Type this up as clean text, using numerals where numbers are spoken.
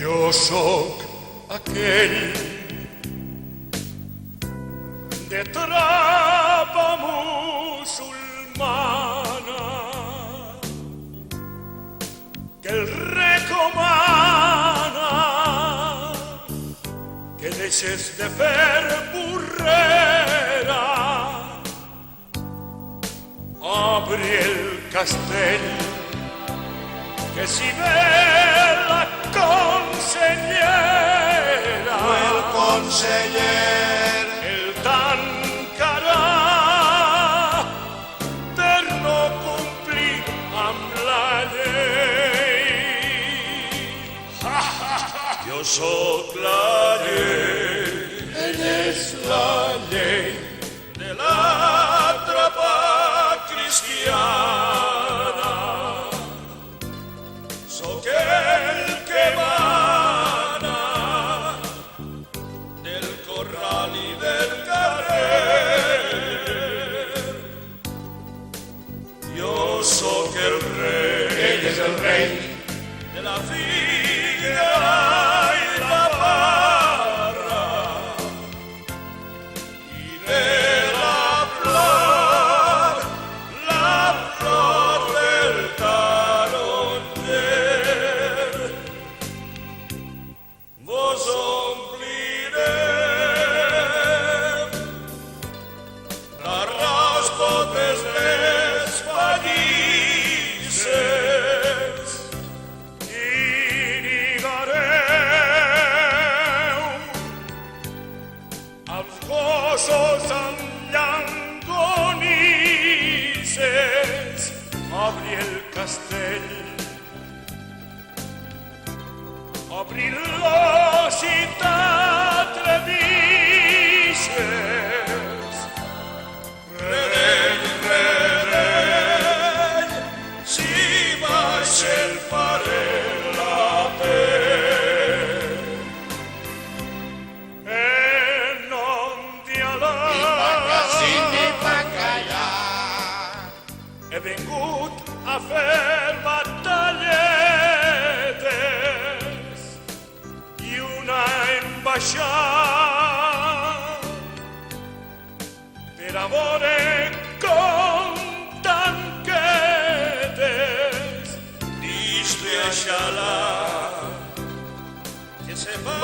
Jo sóc aquell de trapa musulmana que el recomana que deixes de fer burrera. Obri el castell, que si ve la consellera o el conseller el tancarà per no complir amb la llei. Jo sóc la llei, ell és la llei de la trapa cristiana. Sóc el que mana del corral i del carrer. Jo sóc el rei, ell és el rei de la figuera i la parra i de la flor del taronger. Vos omplirem d'arròs totes les pallisses i lligareu als gossos amb llangonisses. Obri el castell, obri l'os i t'atrevixes. Redell, si baix el farem la pell. En nom de Alà ni bacallà. he vingut a fer batalletes i una embaixada per a veure com tanquetes dins de Xalà que se'n va